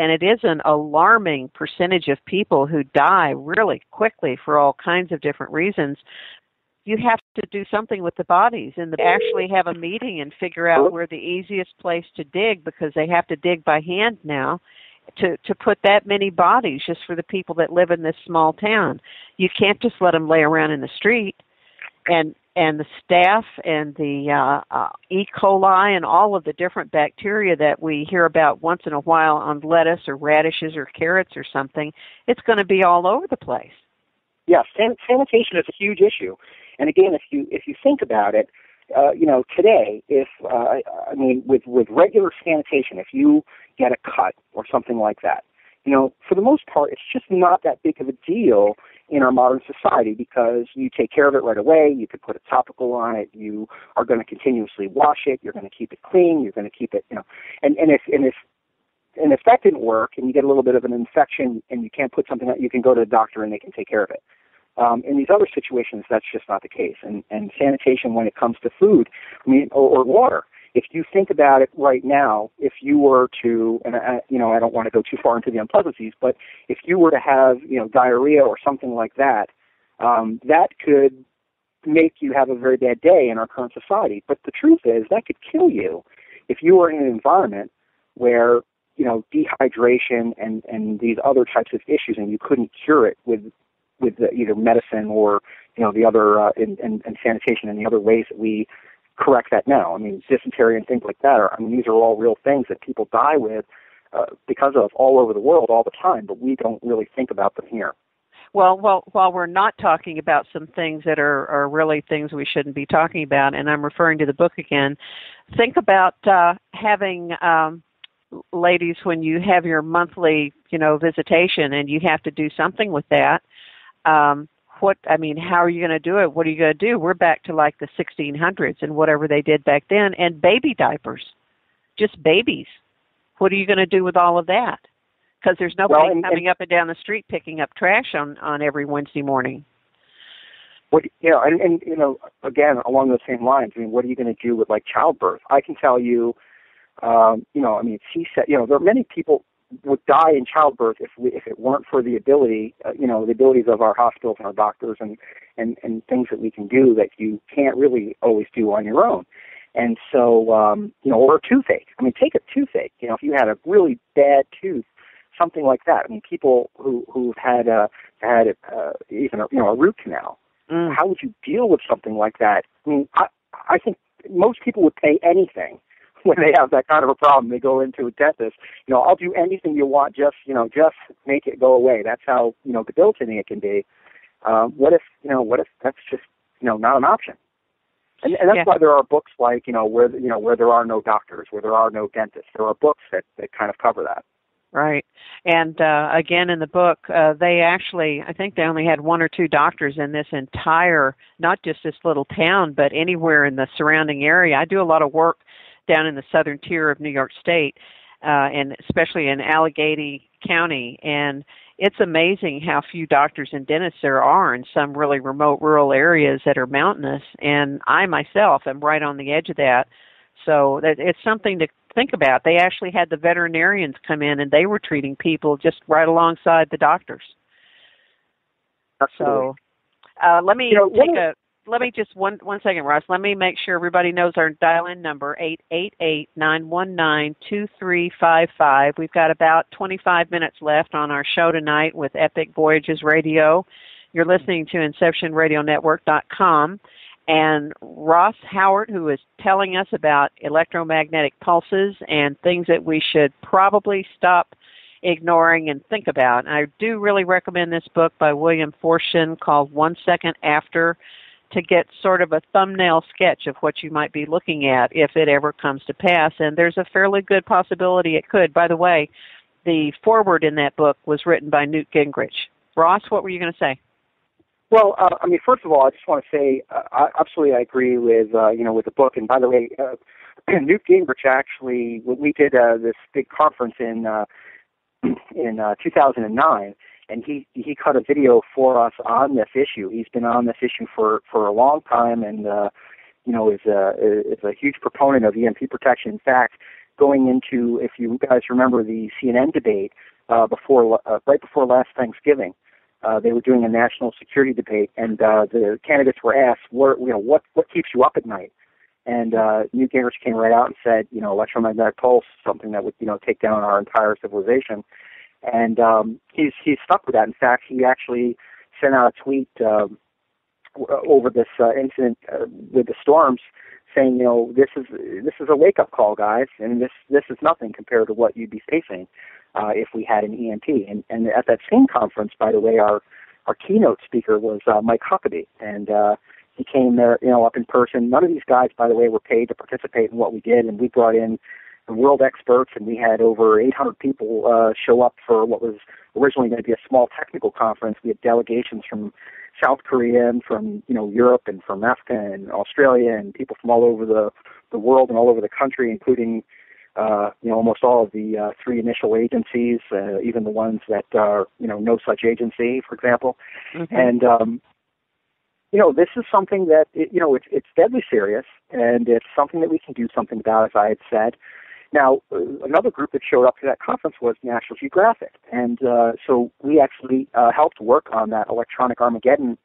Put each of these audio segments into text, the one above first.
and it is an alarming percentage of people who die really quickly for all kinds of different reasons. You have to do something with the bodies and actually have a meeting and figure out where the easiest place to dig, because they have to dig by hand now to put that many bodies just for the people that live in this small town. You can't just let them lay around in the street. And the staph and the E. coli and all of the different bacteria that we hear about once in a while on lettuce or radishes or carrots or something, it's going to be all over the place. Yes, sanitation is a huge issue. And again, if you think about it, today, with regular sanitation, if you get a cut or something like that, for the most part, it's just not that big of a deal in our modern society, because you take care of it right away. You could put a topical on it. You are going to continuously wash it. You're going to keep it clean. You're going to keep it, and if that didn't work and you get a little bit of an infection and you can't put something out, you can go to the doctor and they can take care of it. In these other situations, that's just not the case. And sanitation, when it comes to food, or water, if you think about it right now, if you were to, and I don't want to go too far into the unpleasantries, but if you were to have, diarrhea or something like that, that could make you have a very bad day in our current society. But the truth is, that could kill you if you were in an environment where, dehydration and these other types of issues, and you couldn't cure it with either medicine or, the other, and sanitation and the other ways that we correct that now. Dysentery and things like that these are all real things that people die with because of all over the world all the time, but we don't really think about them here. Well, while we're not talking about some things that are really things we shouldn't be talking about, and I'm referring to the book again, think about having ladies, when you have your monthly, visitation and you have to do something with that. How are you going to do it? What are you going to do? We're back to like the 1600s and whatever they did back then, and baby diapers, just babies. What are you going to do with all of that? Because there's nobody coming up and down the street picking up trash on every Wednesday morning. Again, along those same lines, what are you going to do with like childbirth? I can tell you, there are many people would die in childbirth if it weren't for the ability, the abilities of our hospitals and our doctors and things that we can do that you can't really always do on your own. And so, or a toothache. Take a toothache. If you had a really bad tooth, something like that. People who've had even a root canal. How would you deal with something like that? I think most people would pay anything when they have that kind of a problem. They go into a dentist. I'll do anything you want, just make it go away. That's how debilitating it can be. What if that's just not an option? And that's why there are books like where there are no doctors, where there are no dentists. There are books that kind of cover that. Right. And again, in the book, I think they only had one or two doctors in this entire, not just this little town, but anywhere in the surrounding area. I do a lot of work down in the southern tier of New York State, and especially in Allegheny County. And it's amazing how few doctors and dentists there are in some really remote rural areas that are mountainous. And I myself am right on the edge of that. So it's something to think about. They actually had the veterinarians come in, and they were treating people just right alongside the doctors. Absolutely. So let me just one second, Ross. Let me make sure everybody knows our dial-in number, 888-919-2355. We've got about 25 minutes left on our show tonight with Epic Voyages Radio. You're listening to InceptionRadioNetwork.com. And Ross Howarth, who is telling us about electromagnetic pulses and things that we should probably stop ignoring and think about. And I do really recommend this book by William Forstchen called 1 Second After, to get sort of a thumbnail sketch of what you might be looking at if it ever comes to pass. And there's a fairly good possibility it could. By the way, the foreword in that book was written by Newt Gingrich. Ross, what were you going to say? Well, first of all, I just want to say, absolutely, I agree with the book. And by the way, Newt Gingrich actually, we did this big conference in 2009, and he cut a video for us on this issue. He's been on this issue for a long time, and is a huge proponent of EMP protection. In fact, going into, if you guys remember the CNN debate right before last Thanksgiving. They were doing a national security debate, and the candidates were asked, what keeps you up at night? And Newt Gingrich came right out and said, electromagnetic pulse, something that would, take down our entire civilization. And he's stuck with that. In fact, he actually sent out a tweet over this incident with the storms, saying, this is a wake-up call, guys, and this is nothing compared to what you'd be facing if we had an EMP. And at that same conference, by the way, our keynote speaker was Mike Huckabee, and he came there, up in person. None of these guys, by the way, were paid to participate in what we did, and we brought in the world experts, and we had over 800 people show up for what was originally going to be a small technical conference. We had delegations from South Korea and from Europe and from Africa and Australia, and people from all over the world and all over the country, including almost all of the three initial agencies, even the ones that are no such agency, for example. Mm-hmm. And this is something that it's deadly serious, and it's something that we can do something about, as I had said. Now, another group that showed up to that conference was National Geographic, and so we actually helped work on that Electronic Armageddon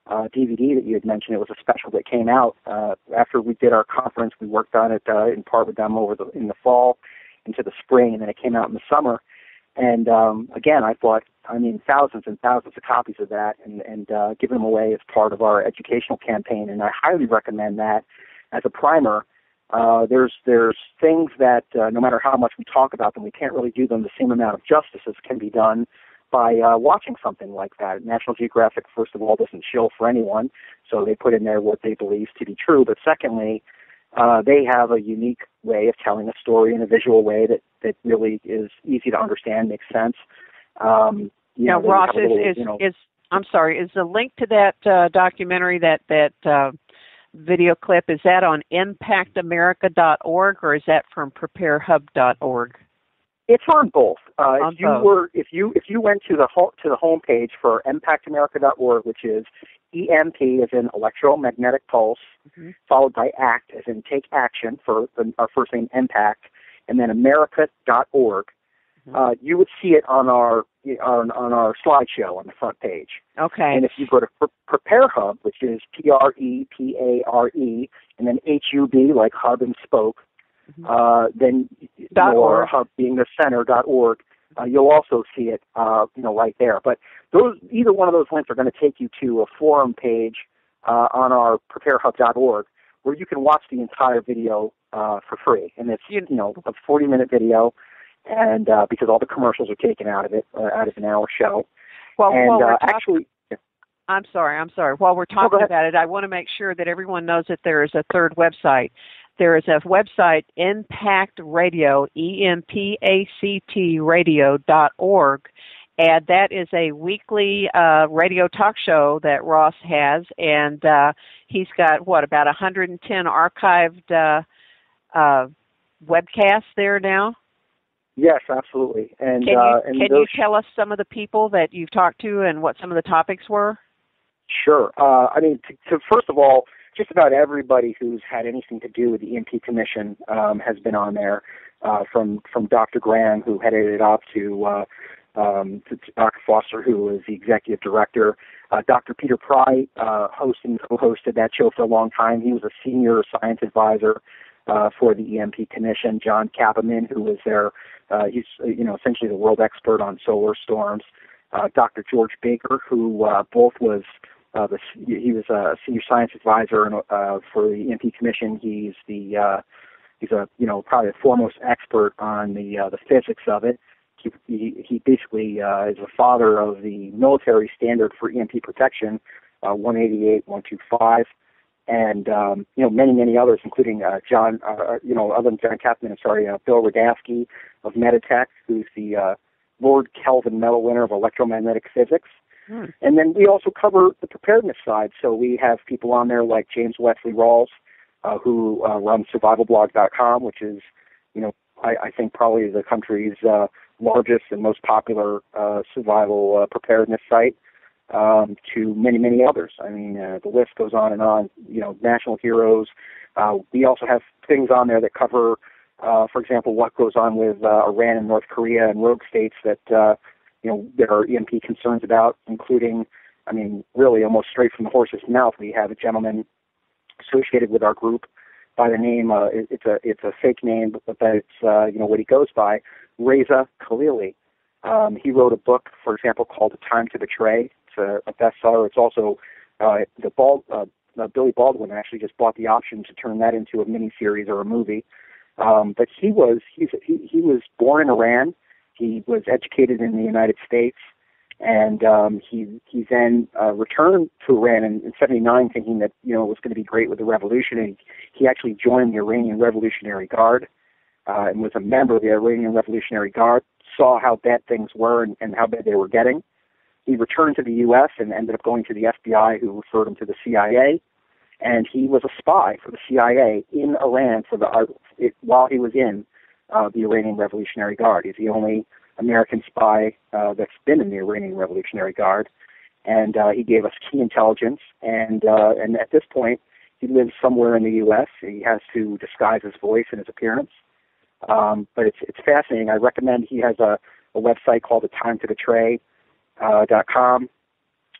DVD that you had mentioned. It was a special that came out after we did our conference. We worked on it in part with them in the fall into the spring, and then it came out in the summer. And again, I thought, thousands and thousands of copies of that, and give them away as part of our educational campaign. And I highly recommend that as a primer. There's things that no matter how much we talk about them, we can't really do them the same amount of justice as can be done by watching something like that. National Geographic, first of all, doesn't shill for anyone, so they put in there what they believe to be true. But secondly, they have a unique way of telling a story in a visual way that really is easy to understand, makes sense. Now, Ross, I'm sorry, is the link to that documentary, that video clip, is that on EMPactAmerica.org, or is that from preparehub.org? It's on both. If you went to the home page for EMPactAmerica.org, which is EMP as in electromagnetic pulse, mm-hmm. followed by ACT as in take action for our first name EMPact, and then America.org, mm-hmm. You would see it on our slideshow on the front page. Okay. And if you go to Prepare Hub, which is PREPARE, and then HUB like hub and spoke, mm-hmm. Then or hub being the center.org, you'll also see it, right there. But either one of those links are going to take you to a forum page on our preparehub.org where you can watch the entire video for free, and it's a 40-minute video, and because all the commercials are taken out of it, out of an hour show. Well, actually. I'm sorry. While we're talking about it, I want to make sure that everyone knows that there is a third website. There is a website, EMPact Radio, EMPACT radio.org, and that is a weekly radio talk show that Ross has, and he's got, about 110 archived webcasts there now? Yes, absolutely. And can you tell us some of the people that you've talked to and what some of the topics were? Sure. First of all, just about everybody who's had anything to do with the EMP Commission has been on there, from Dr. Graham, who headed it up, to Dr. Foster, who is the executive director. Dr. Peter Pry co-hosted that show for a long time. He was a senior science advisor for the EMP Commission. John Kappeman, who was their, he's essentially the world expert on solar storms. Dr. George Baker, who both was he was a senior science advisor for the EMP Commission. He's probably the foremost expert on the physics of it. He basically is the father of the military standard for EMP protection, 188.125, and many others, including other than John Kaplan, Bill Radasky of Meditech, who's the Lord Kelvin Medal winner of electromagnetic physics. And then we also cover the preparedness side. So we have people on there like James Wesley Rawls, who runs survivalblog.com, which is, I think probably the country's largest and most popular survival preparedness site, to many others. The list goes on and on. National heroes. We also have things on there that cover For example, what goes on with Iran and North Korea and rogue states that there are EMP concerns about, including, I mean, really almost straight from the horse's mouth. We have a gentleman associated with our group by the name, it's a fake name, but it's what he goes by, Reza Khalili. He wrote a book, for example, called A Time to Betray. It's a bestseller. It's also Billy Baldwin actually just bought the option to turn that into a miniseries or a movie. But he was born in Iran. He was educated in the United States, and he then returned to Iran in '79, thinking that it was going to be great with the revolution. And he actually joined the Iranian Revolutionary Guard and was a member of the Iranian Revolutionary Guard. Saw how bad things were and how bad they were getting. He returned to the U.S. and ended up going to the FBI, who referred him to the CIA. And he was a spy for the CIA in Iran while he was in the Iranian Revolutionary Guard. He's the only American spy that's been in the Iranian Revolutionary Guard, and he gave us key intelligence. And at this point, he lives somewhere in the U.S. He has to disguise his voice and his appearance, but it's fascinating. I recommend. He has a website called ATimeToBetray.com.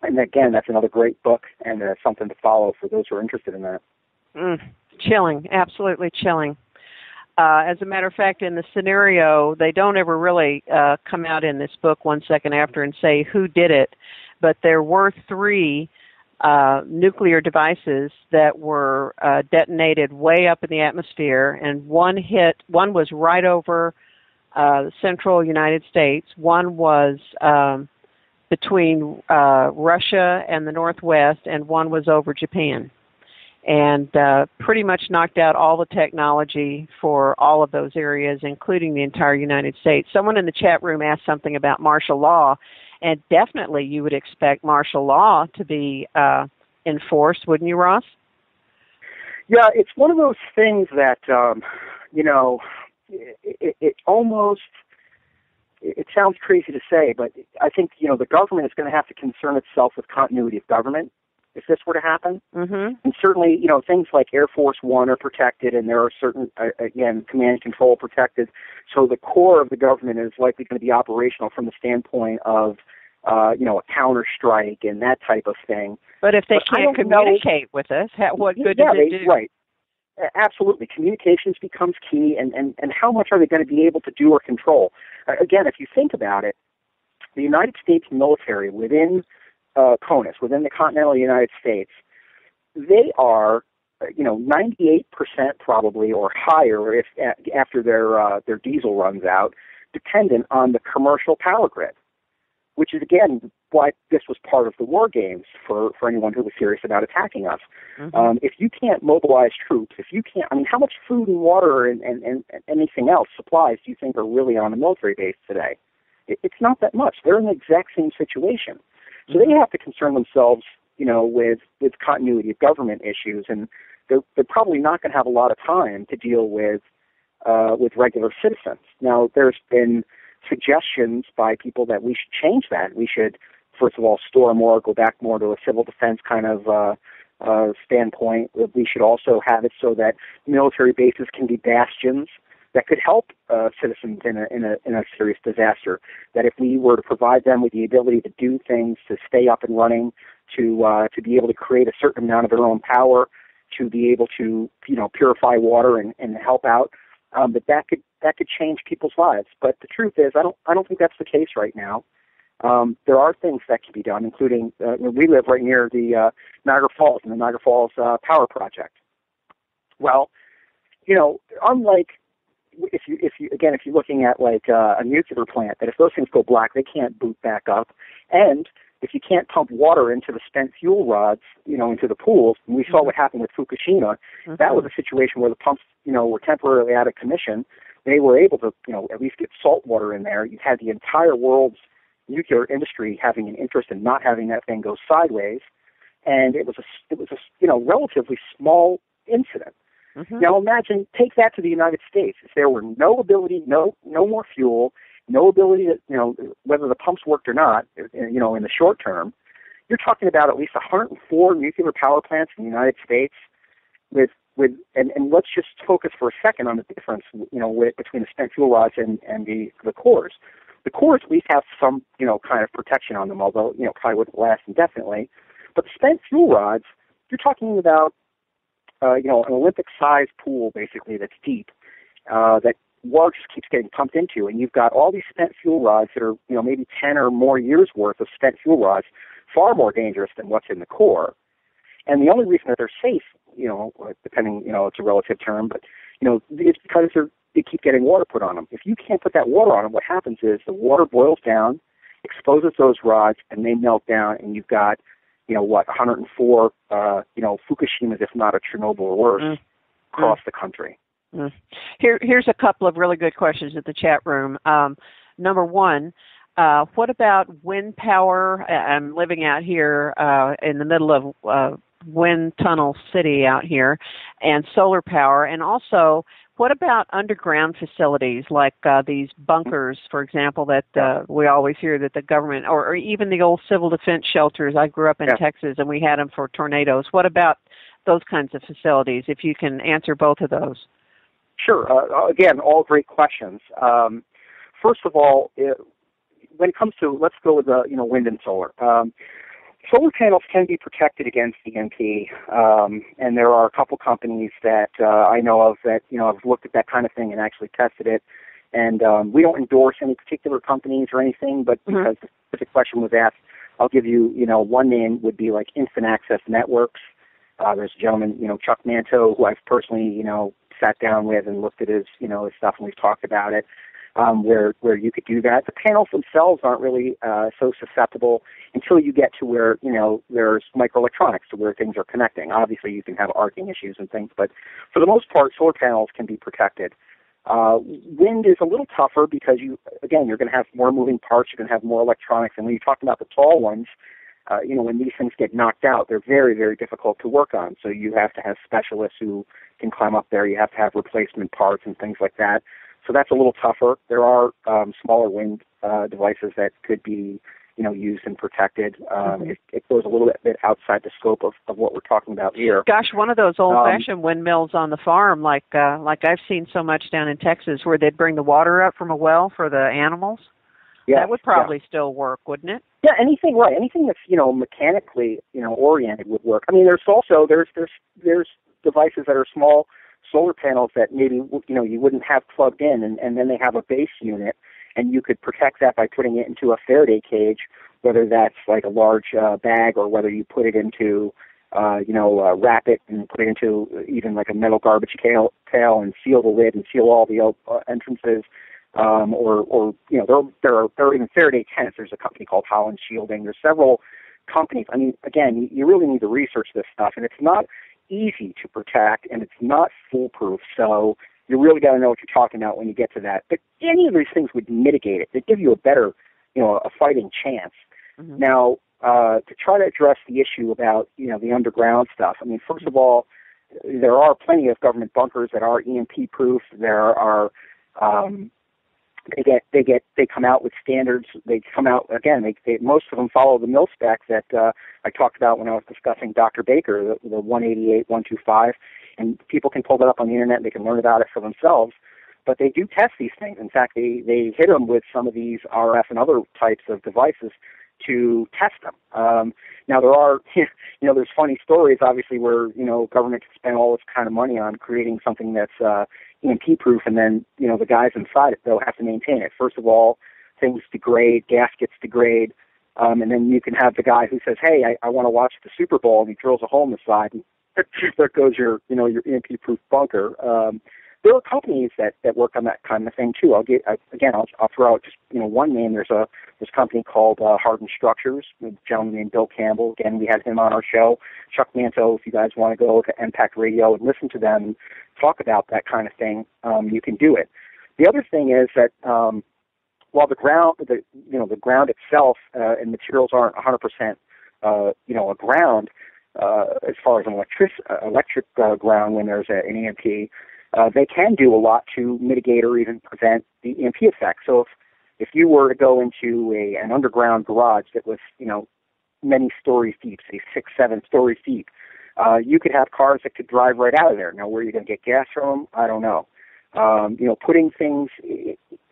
And again, that's another great book and something to follow for those who are interested in that. Chilling, absolutely chilling. As a matter of fact, in the scenario, they don't ever really come out in this book 1 second after and say who did it, but there were 3 nuclear devices that were detonated way up in the atmosphere, and one was right over central United States, one was between Russia and the Northwest, and one was over Japan. And pretty much knocked out all the technology for all of those areas, including the entire United States. Someone in the chat room asked something about martial law, and definitely you would expect martial law to be enforced, wouldn't you, Ross? Yeah, it's one of those things that, it almost... It sounds crazy to say, but I think, the government is going to have to concern itself with continuity of government if this were to happen. Mm-hmm. And certainly, things like Air Force One are protected, and there are certain, again, command and control protected. So the core of the government is likely going to be operational from the standpoint of, a counter-strike and that type of thing. But if they can't communicate with us, what good does it do? Right. Absolutely. Communications becomes key, and how much are they going to be able to do or control? Again, if you think about it, the United States military within CONUS, within the continental United States, they are, 98% probably or higher if after their diesel runs out, dependent on the commercial power grid, which is, again, why this was part of the war games for anyone who was serious about attacking us. Mm-hmm. If you can't mobilize troops, how much food and water and anything else, supplies, do you think are really on a military base today? It's not that much. They're in the exact same situation. So they have to concern themselves, with continuity of government issues, and they're probably not going to have a lot of time to deal with regular citizens. Now, there's been suggestions by people that we should change that. We should, first of all, go back more to a civil defense kind of standpoint. We should also have it so that military bases can be bastions that could help citizens in a serious disaster. That if we were to provide them with the ability to do things, to stay up and running, to be able to create a certain amount of their own power, to be able to purify water and help out, that could change people's lives. But the truth is, I don't think that's the case right now. There are things that can be done, including we live right near the Niagara Falls and the Niagara Falls Power Project. Well, unlike if you're looking at like a nuclear plant, that if those things go black, they can't boot back up, and if you can't pump water into the spent fuel rods, into the pools, and we saw what happened with Fukushima, mm-hmm. that was a situation where the pumps, were temporarily out of commission. They were able to, at least get salt water in there. You had the entire world's nuclear industry having an interest in not having that thing go sideways, and it was a relatively small incident. Mm-hmm. Now imagine, take that to the United States. If there were no ability, no more fuel, no ability to, whether the pumps worked or not, in the short term, you're talking about at least 104 nuclear power plants in the United States with and let's just focus for a second on the difference, between the spent fuel rods and the cores. The cores at least have some, kind of protection on them, although, probably wouldn't last indefinitely. But the spent fuel rods, you're talking about, an Olympic-sized pool, basically, that's deep, that water just keeps getting pumped into, and you've got all these spent fuel rods that are, maybe 10 or more years' worth of spent fuel rods, far more dangerous than what's in the core. And the only reason that they're safe, depending, it's a relative term, but, it's because they keep getting water put on them. If you can't put that water on them, what happens is the water boils down, exposes those rods, and they melt down, and you've got, 104, Fukushimas, if not a Chernobyl or worse, across the country. Here's a couple of really good questions in the chat room. Number one, what about wind power? I'm living out here in the middle of wind tunnel city out here, and solar power. And also, what about underground facilities like these bunkers, for example, that we always hear that the government, or even the old civil defense shelters? I grew up in Texas, and we had them for tornadoes. What about those kinds of facilities, if you can answer both of those? Sure. Again, all great questions. First of all, when it comes to, let's go with wind and solar. Solar panels can be protected against EMP, and there are a couple companies that I know of that have looked at that kind of thing and actually tested it. And we don't endorse any particular companies or anything, but because the specific question was asked, I'll give you one name would be like Instant Access Networks. There's a gentleman, Chuck Manto, who I've personally sat down with and looked at his his stuff, and we've talked about it. Where you could do that. The panels themselves aren't really so susceptible until you get to where, there's microelectronics to where things are connecting. Obviously, you can have arcing issues and things, but for the most part, solar panels can be protected. Wind is a little tougher because you're going to have more moving parts, you're going to have more electronics, and when you're talking about the tall ones, when these things get knocked out, they're very, very difficult to work on. So you have to have specialists who can climb up there. You have to have replacement parts and things like that. So that's a little tougher. There are smaller wind devices that could be, used and protected. It goes a little bit outside the scope of what we're talking about here. Gosh, one of those old-fashioned windmills on the farm, like I've seen so much down in Texas, where they'd bring the water up from a well for the animals. Yeah, that would probably still work, wouldn't it? Yeah, anything that's mechanically oriented would work. I mean, there's devices that are small solar panels that maybe you wouldn't have plugged in, and then they have a base unit, and you could protect that by putting it into a Faraday cage, whether that's like a large bag or whether you put it into wrap it and put it into even like a metal garbage pail and seal the lid and seal all the entrances. Or there are even Faraday tents. There's a company called Holland Shielding. There's several companies. I mean, again, you really need to research this stuff, and it's not easy to protect, and it's not foolproof. So you really got to know what you're talking about when you get to that. But any of these things would mitigate it. They'd give you a better, a fighting chance. Mm-hmm. Now, to try to address the issue about, the underground stuff. I mean, first of all, there are plenty of government bunkers that are EMP proof. There are, they come out with standards. They come out again. Most of them follow the mil spec that I talked about when I was discussing Dr. Baker, the 188-125, and people can pull that up on the internet. And they can learn about it for themselves. But they do test these things. In fact, they hit them with some of these RF and other types of devices to test them. Now there are, there's funny stories, obviously, where government can spend all this kind of money on creating something that's EMP proof, and then the guys inside it they'll have to maintain it. First of all, things degrade, gaskets degrade, and then you can have the guy who says, "Hey, I want to watch the Super Bowl," and he drills a hole in the side, and there goes your EMP proof bunker. There are companies that work on that kind of thing too. I'll throw out just one name. There's this company called Hardened Structures, a gentleman named Bill Campbell. Again, we had him on our show. Chuck Manto, if you guys want to go to EMPact Radio and listen to them and talk about that kind of thing, you can do it. The other thing is that while the ground itself and materials aren't 100% a ground as far as an electric ground when there's an EMP. They can do a lot to mitigate or even prevent the EMP effect. So if you were to go into an underground garage that was, many stories deep, say 6-7 stories deep, you could have cars that could drive right out of there. Now, where are you going to get gas from them? I don't know. Putting things,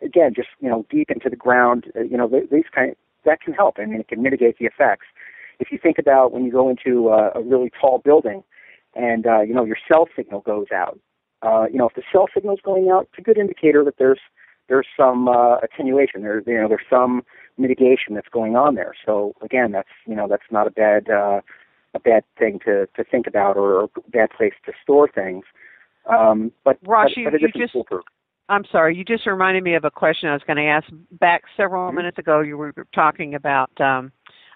again, just, deep into the ground, that can help. I mean, it can mitigate the effects. If you think about when you go into a really tall building and, your cell signal goes out, if the cell signal is going out, it's a good indicator that there's some attenuation. There's some mitigation that's going on there. So again, that's not a bad thing to think about or a bad place to store things. But Ross, foolproof. I'm sorry, you just reminded me of a question I was going to ask. Back several minutes ago, you were talking about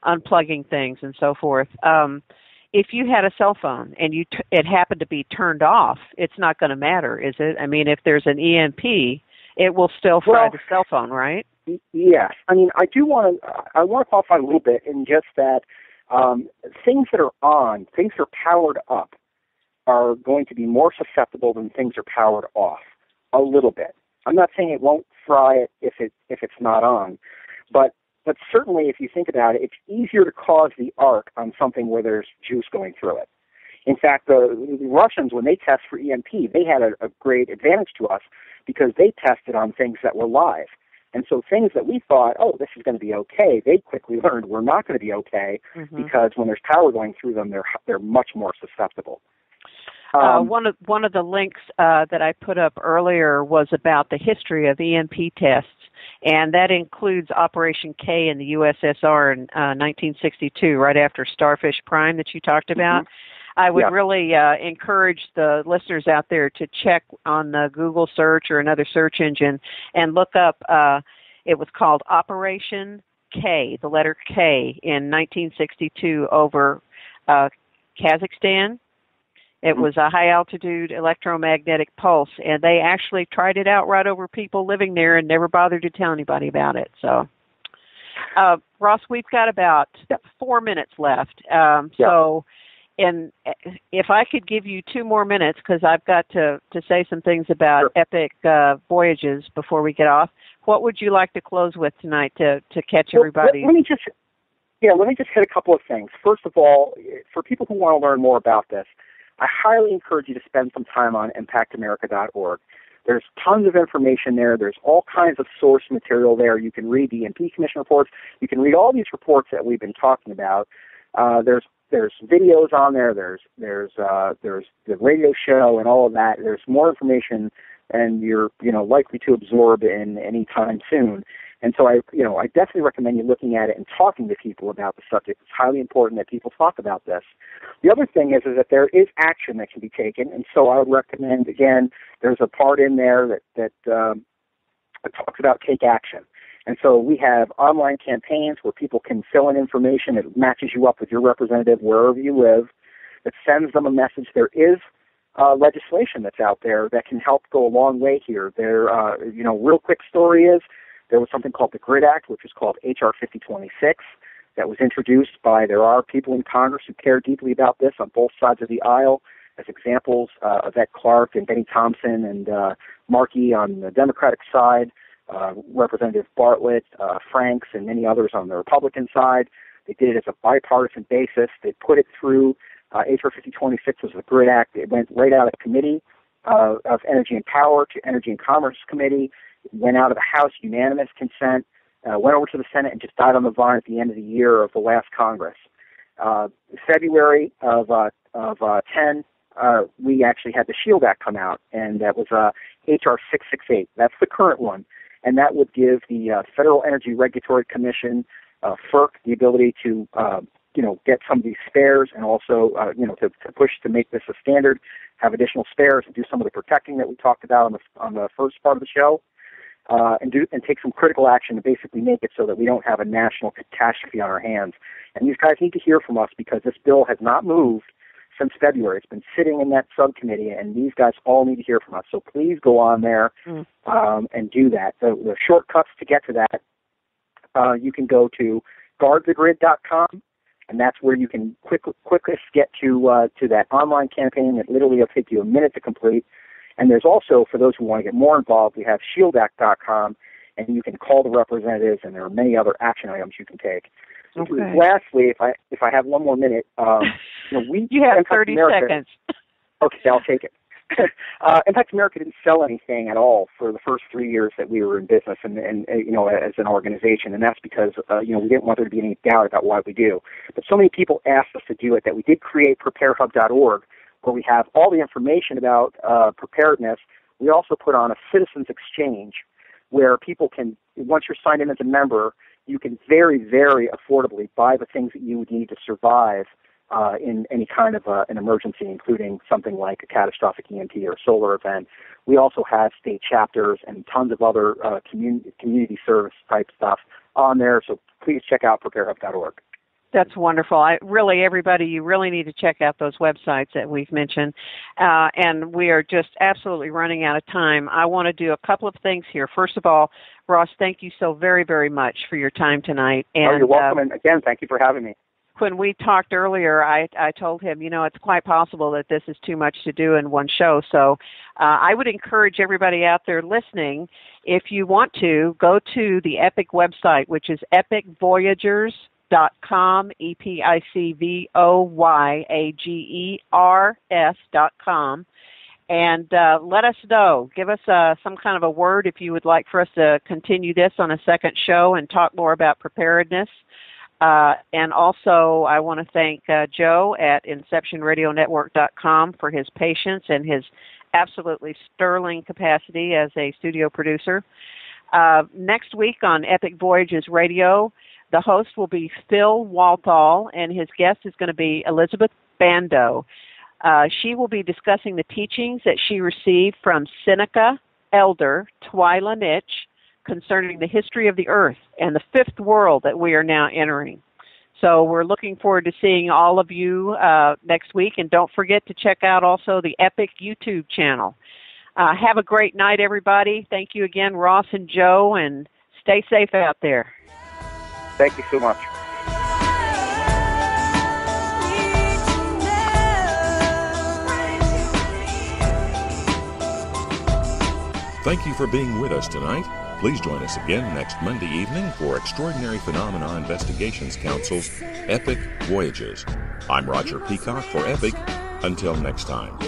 unplugging things and so forth. If you had a cell phone and it happened to be turned off, it's not going to matter, is it? I mean, if there's an EMP, it will still fry the cell phone, right? Yes. I mean, I want to qualify a little bit in just that things that are on, things that are powered up, are going to be more susceptible than things are powered off a little bit. I'm not saying it won't fry it if it's not on, but certainly if you think about it, it's easier to cause the arc on something where there's juice going through it. In fact, the Russians, when they test for EMP, they had a great advantage to us because they tested on things that were live. And so things that we thought, this is going to be okay, they quickly learned we're not going to be okay because when there's power going through them, they're much more susceptible. One of the links that I put up earlier was about the history of EMP tests, and that includes Operation K in the USSR in 1962, right after Starfish Prime that you talked about. I would really encourage the listeners out there to check on the Google search or another search engine and look up, it was called Operation K, the letter K, in 1962 over Kazakhstan. It was a high-altitude electromagnetic pulse, and they actually tried it out right over people living there and never bothered to tell anybody about it. So, Ross, we've got about 4 minutes left. So, and if I could give you 2 more minutes, because I've got to say some things about epic voyages before we get off, what would you like to close with tonight to catch everybody? Let me just hit a couple of things. First of all, for people who want to learn more about this, I highly encourage you to spend some time on EMPactAmerica.org. There's tons of information there. There's all kinds of source material there. You can read the EMP Commission reports. You can read all these reports that we've been talking about. There's videos on there. There's the radio show and all of that. There's more information than you're likely to absorb in any time soon. And so I definitely recommend you looking at it and talking to people about the subject. It's highly important that people talk about this. The other thing is that there is action that can be taken, and so I would recommend, again, there's a part in there that talks about take action. And so we have online campaigns where people can fill in information. It matches you up with your representative wherever you live. It sends them a message. There is legislation that's out there that can help go a long way here. Real quick story is, there was something called the GRID Act, which was called H.R. 5026, that was introduced there are people in Congress who care deeply about this on both sides of the aisle. As examples, Yvette Clarke and Benny Thompson and Markey on the Democratic side, Representative Bartlett, Franks, and many others on the Republican side. They did it as a bipartisan basis. They put it through. H.R. 5026 was the GRID Act. It went right out of the Committee of Energy and Power to Energy and Commerce Committee. Went out of the House, unanimous consent, went over to the Senate, and just died on the vine at the end of the year of the last Congress. February of 10, we actually had the SHIELD Act come out, and that was H.R. 668. That's the current one, and that would give the Federal Energy Regulatory Commission, FERC, the ability to get some of these spares and also to push to make this a standard, have additional spares, and do some of the protecting that we talked about on the first part of the show. And take some critical action to basically make it so that we don't have a national catastrophe on our hands. And these guys need to hear from us because this bill has not moved since February. It's been sitting in that subcommittee, and these guys all need to hear from us. So please go on there and do that. The shortcuts to get to that, you can go to guardthegrid.com, and that's where you can quickest get to that online campaign that literally will take you a minute to complete. And there's also, for those who want to get more involved, we have shieldact.com, and you can call the representatives, and there are many other action items you can take. Okay. Lastly, if I have one more minute, you have 30 seconds. Okay, I'll take it. EMPact America didn't sell anything at all for the first 3 years that we were in business, and as an organization, and that's because we didn't want there to be any doubt about why we do. But so many people asked us to do it that we did create preparehub.org, where we have all the information about preparedness. We also put on a citizens exchange, where people can, once you're signed in as a member, you can very, very affordably buy the things that you would need to survive in any kind of an emergency, including something like a catastrophic EMP or solar event. We also have state chapters and tons of other community service type stuff on there, so please check out preparehub.org. That's wonderful. Everybody, you really need to check out those websites that we've mentioned. And we are just absolutely running out of time. I want to do a couple of things here. First of all, Ross, thank you so very, very much for your time tonight. And, you're welcome. And again, thank you for having me. When we talked earlier, I told him, it's quite possible that this is too much to do in one show. So I would encourage everybody out there listening, if you want to, go to the EPIC website, which is epicvoyagers.com, EPICVOYAGERS.com, and let us know. Give us some kind of a word if you would like for us to continue this on a second show and talk more about preparedness. And also, I want to thank Joe at InceptionRadioNetwork.com for his patience and his absolutely sterling capacity as a studio producer. Next week on Epic Voyages Radio, the host will be Phil Walthall, and his guest is going to be Elizabeth Bando. She will be discussing the teachings that she received from Seneca Elder Twyla Nitch concerning the history of the Earth and the fifth world that we are now entering. So we're looking forward to seeing all of you next week, and don't forget to check out also the EPIC YouTube channel. Have a great night, everybody. Thank you again, Ross and Joe, and stay safe out there. Thank you so much. Thank you for being with us tonight. Please join us again next Monday evening for Extraordinary Phenomena Investigations Council's Epic Voyages. I'm Roger Peacock for EPIC. Until next time.